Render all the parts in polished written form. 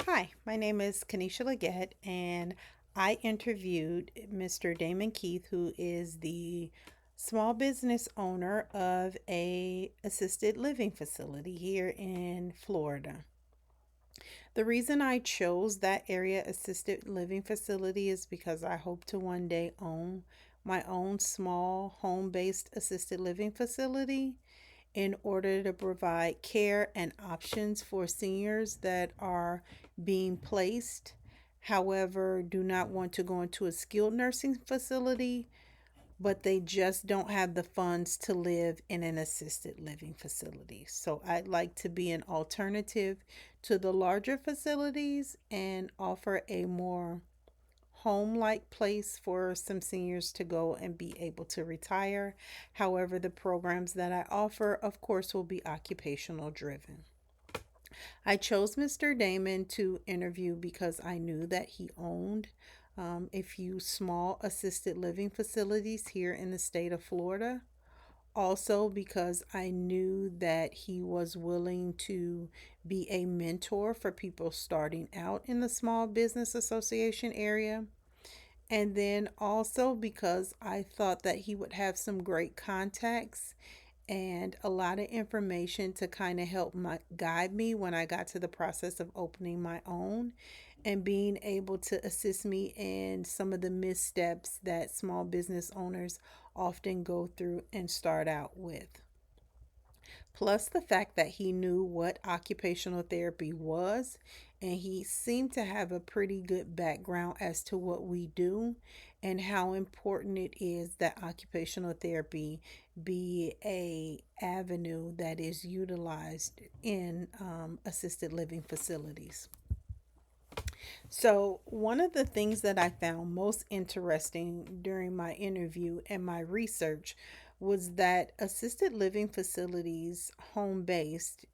Hi, my name is Kanisha Legette, and I interviewed Mr. Damon Keith, who is the small business owner of a assisted living facility here in Florida. The reason I chose that area assisted living facility is because I hope to one day own my own small home-based assisted living facility in order to provide care and options for seniors that are being placed, however, do not want to go into a skilled nursing facility, but they just don't have the funds to live in an assisted living facility. So I'd like to be an alternative to the larger facilities and offer a more home like place for some seniors to go and be able to retire. However, the programs that I offer, of course, will be occupational driven. I chose Mr. Damon to interview because I knew that he owned a few small assisted living facilities here in the state of Florida. Also, because I knew that he was willing to be a mentor for people starting out in the Small Business Association area. And then also because I thought that he would have some great contacts and a lot of information to kind of help guide me when I got to the process of opening my own and being able to assist me in some of the missteps that small business owners often go through and start out with. Plus, the fact that he knew what occupational therapy was, and he seemed to have a pretty good background as to what we do and how important it is that occupational therapy be a avenue that is utilized in assisted living facilities. So, one of the things that I found most interesting during my interview and my research was that assisted living facilities, home based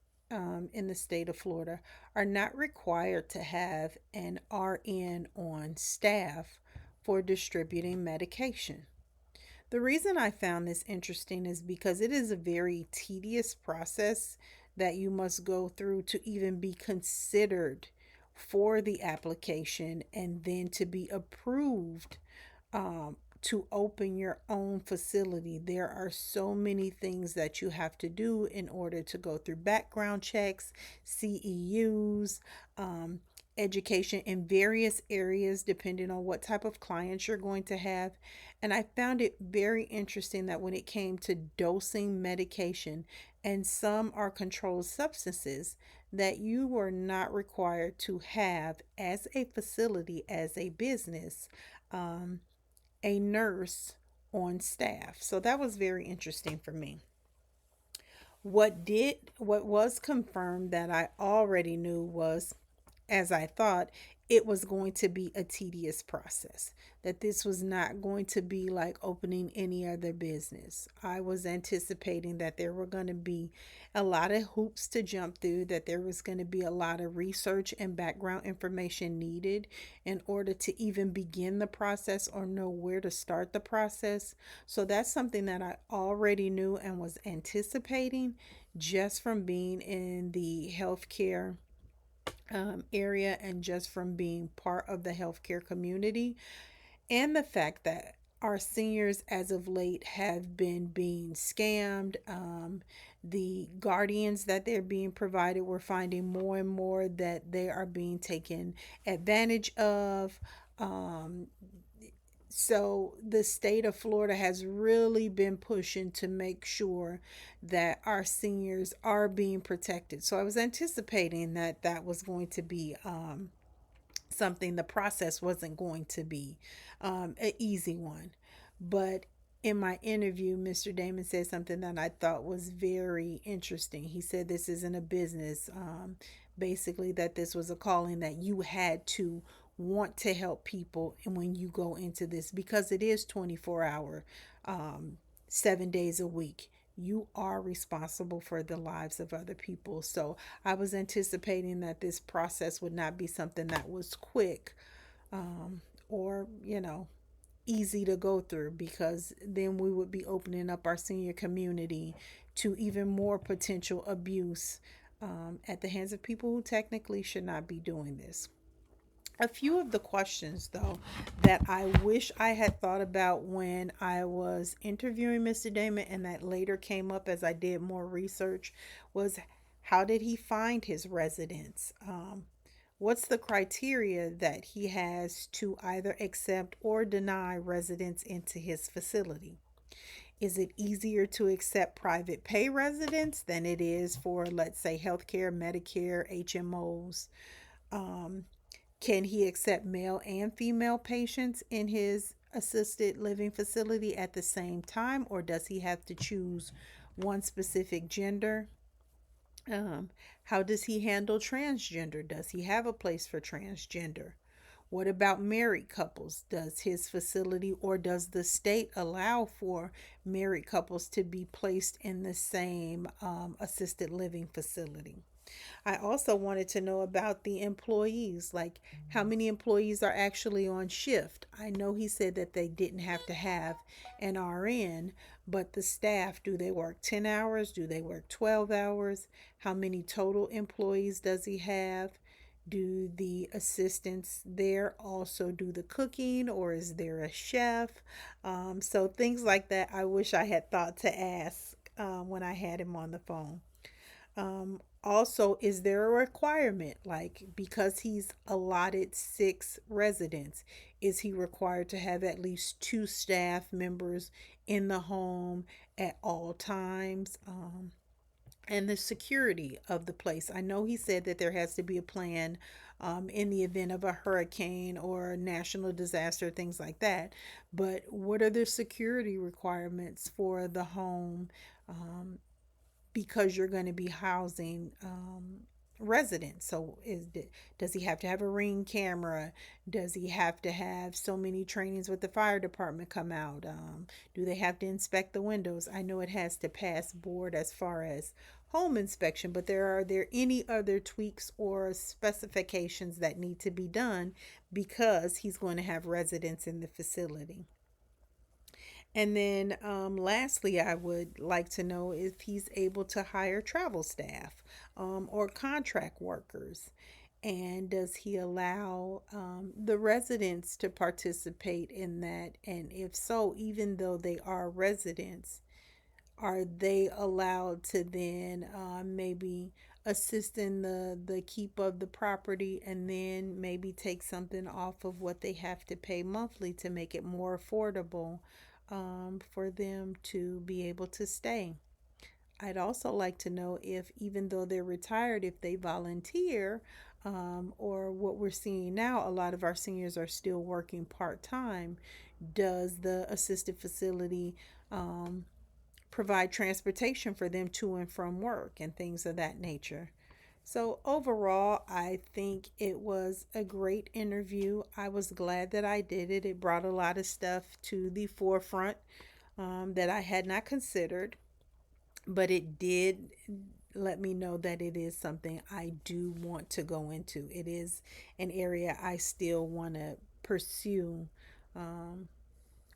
in the state of Florida, are not required to have an RN on staff for distributing medication. The reason I found this interesting is because it is a very tedious process that you must go through to even be considered for the application and then to be approved to open your own facility. There are so many things that you have to do in order to go through background checks, CEUs, education in various areas depending on what type of clients you're going to have. And I found it very interesting that when it came to dosing medication, and some are controlled substances, that you were not required to have, as a facility, as a business, um, a nurse on staff. So that was very interesting for me. What was confirmed that I already knew was, as I thought, it was going to be a tedious process, that this was not going to be like opening any other business. I was anticipating that there were going to be a lot of hoops to jump through, that there was going to be a lot of research and background information needed in order to even begin the process or know where to start the process. So that's something that I already knew and was anticipating just from being in the healthcare area and just from being part of the healthcare community, and the fact that our seniors as of late have been being scammed. The guardians that they're being provided, we're finding more and more that they are being taken advantage of. Um, so the state of Florida has really been pushing to make sure that our seniors are being protected. So I was anticipating that that was going to be something. The process wasn't going to be an easy one. But in my interview, Mr. Damon said something that I thought was very interesting. He said this isn't a business. Basically, that this was a calling, that you had to want to help people and when you go into this, because it is 24-hour, 7 days a week. You are responsible for the lives of other people. So I was anticipating that this process would not be something that was quick, or, easy to go through, because then we would be opening up our senior community to even more potential abuse at the hands of people who technically should not be doing this. A few of the questions, though, that I wish I had thought about when I was interviewing Mr. Damon and that later came up as I did more research was, how did he find his residents? What's the criteria that he has to either accept or deny residents into his facility? Is it easier to accept private pay residents than it is for, let's say, healthcare, Medicare, HMOs? Um, can he accept male and female patients in his assisted living facility at the same time, or does he have to choose one specific gender? Um, how does he handle transgender? Does he have a place for transgender? What about married couples? Does his facility or does the state allow for married couples to be placed in the same assisted living facility? I also wanted to know about the employees, like how many employees are actually on shift. I know he said that they didn't have to have an RN, but the staff, do they work 10 hours? Do they work 12 hours? How many total employees does he have? Do the assistants there also do the cooking, or is there a chef? So things like that I wish I had thought to ask when I had him on the phone. Also, is there a requirement, like because he's allotted 6 residents, is he required to have at least 2 staff members in the home at all times? And the security of the place. I know he said that there has to be a plan in the event of a hurricane or a national disaster, things like that. But what are the security requirements for the home? Um, because you're going to be housing residents. So does he have to have a ring camera? Does he have to have so many trainings with the fire department come out? Do they have to inspect the windows? I know it has to pass board as far as home inspection, but are there any other tweaks or specifications that need to be done because he's going to have residents in the facility? And then lastly, I would like to know if he's able to hire travel staff or contract workers. And does he allow the residents to participate in that? And if so, even though they are residents, are they allowed to then maybe assist in the keep of the property and then maybe take something off of what they have to pay monthly to make it more affordable for them to be able to stay? I'd also like to know if, even though they're retired, if they volunteer, or what we're seeing now, a lot of our seniors are still working part time. Does the assisted facility provide transportation for them to and from work and things of that nature? So, overall, I think it was a great interview. I was glad that I did it. It brought a lot of stuff to the forefront that I had not considered, but it did let me know that it is something I do want to go into. It is an area I still want to pursue um,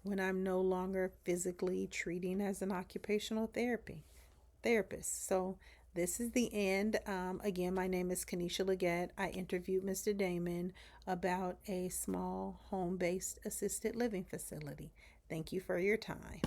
when I'm no longer physically treating as an occupational therapist. So this is the end. Again, my name is Kanisha Legette. I interviewed Mr. Damon about a small home-based assisted living facility. Thank you for your time.